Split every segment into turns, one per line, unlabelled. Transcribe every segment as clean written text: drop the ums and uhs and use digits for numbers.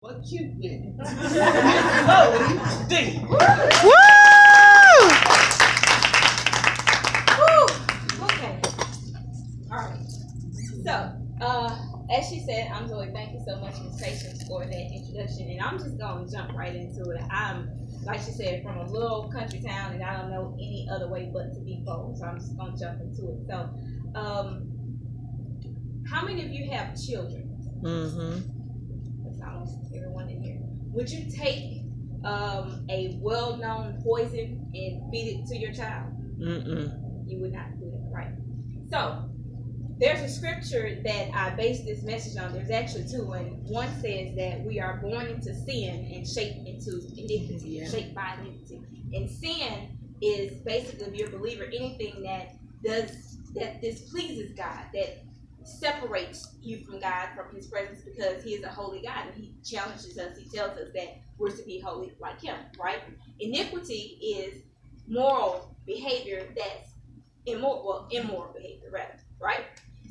What Cupid? Oh, deep.
Woo!
Okay. All right. So, as she said, I'm Zoe. Thank you so much, Ms. Patience, for that introduction. And I'm just going to jump right into it. I'm, like she said, from a little country town, and I don't know any other way but to be bold. So I'm just going to jump into it. So, how many of you have children? That's almost everyone in here. Would you take a well-known poison and feed it to your child? You would not do that, right? So there's a scripture that I base this message on. There's actually two, and one says that we are born into sin and shaped into iniquity, shaped by iniquity. And sin is basically, if you're a believer, anything that displeases God, that separates you from God, from His presence, because He is a holy God and He challenges us. He tells us that we're to be holy like Him, right? Iniquity is moral behavior that's immoral behavior, rather, right?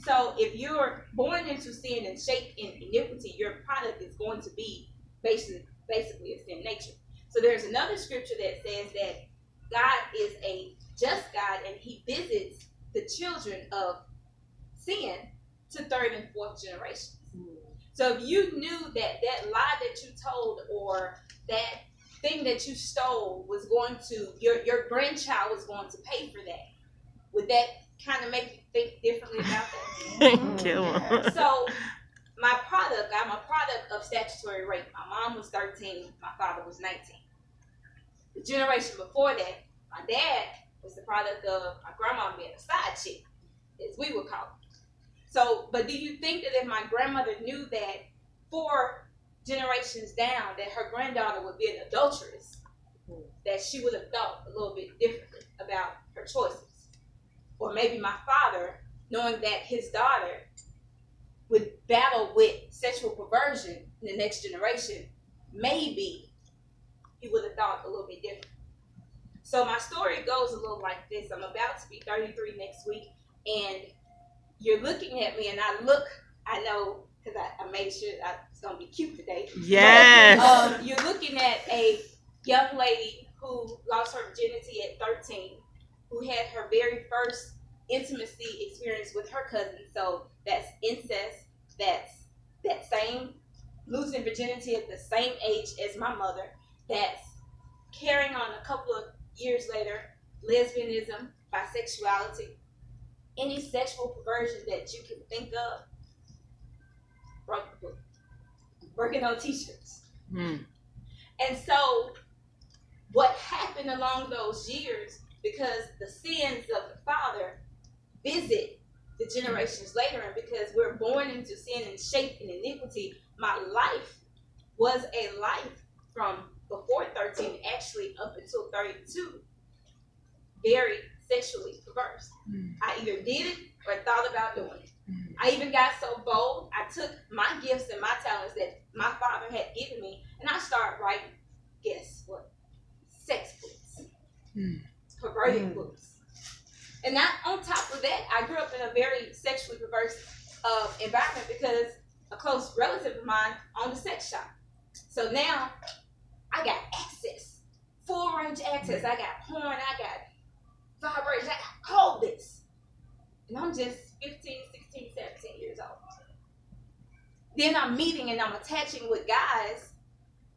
So if you're born into sin and shaped in iniquity, your product is going to be basically a sin nature. So there's another scripture that says that God is a just God and He visits the children of sin to third and fourth generations. So if you knew that that lie that you told or that thing that you stole was going to, your grandchild was going to pay for that, would that kind of make you think differently about that? So I'm a product of statutory rape. My mom was 13, my father was 19. The generation before that, my dad was the product of my grandma being a side chick, as we would call it. So, but do you think that if my grandmother knew that 4 generations down that her granddaughter would be an adulteress, that she would have thought a little bit differently about her choices? Or maybe my father, knowing that his daughter would battle with sexual perversion in the next generation, maybe he would have thought a little bit different. So my story goes a little like this. I'm about to be 33 next week, and you're looking at me, and I know, because I made sure I was going to be cute today.
Yes.
But, you're looking at a young lady who lost her virginity at 13, who had her very first intimacy experience with her cousin. So that's incest. That's that same losing virginity at the same age as my mother. That's carrying on a couple of years later, lesbianism, bisexuality, any sexual perversion that you can think of. Wrote the book. Working on t-shirts. And so what happened along those years, because the sins of the father visit the generations later, and because we're born into sin and shaped in iniquity, my life was a life from before 13 actually up until 32 very sexually perverse. I either did it or thought about doing it. I even got so bold, I took my gifts and my talents that my father had given me, and I started writing, guess what? Sex books. Perverted books. And not on top of that, I grew up in a very sexually perverse environment because a close relative of mine owned a sex shop. So now I got access, full range access. I got porn, I got vibrators, I got all this. And I'm just 15, 16, 17 years old. Then I'm meeting and I'm attaching with guys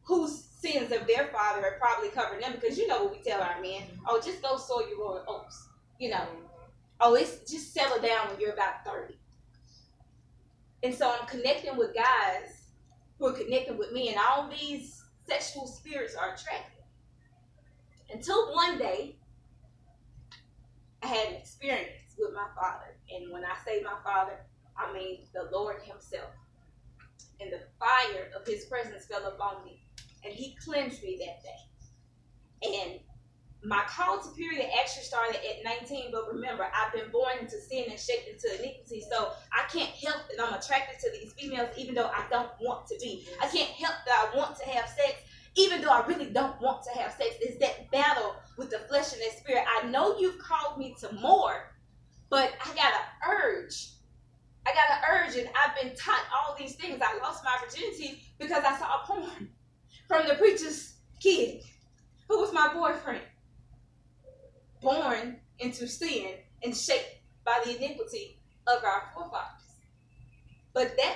whose sins of their father are probably covering them, because you know what we tell our men, oh, just go sow your royal oats. You know, oh, it's just settle down when you're about 30. And so I'm connecting with guys who are connecting with me, and all these sexual spirits are attractive. Until one day, I had an experience with my father. And when I say my father, I mean the Lord Himself. And the fire of His presence fell upon me. And He cleansed me that day. And my call to purity actually started at 19, but remember, I've been born into sin and shaped into iniquity, so I can't help that I'm attracted to these females even though I don't want to be. I can't help that I want to have sex even though I really don't want to have sex. It's that battle with the flesh and the spirit. I know You've called me to more, but I got an urge. I I got an urge, and I've been taught all these things. I lost my virginity because I saw porn from the preacher's kid, who was my boyfriend. Born into sin and shaped by the iniquity of our forefathers. But that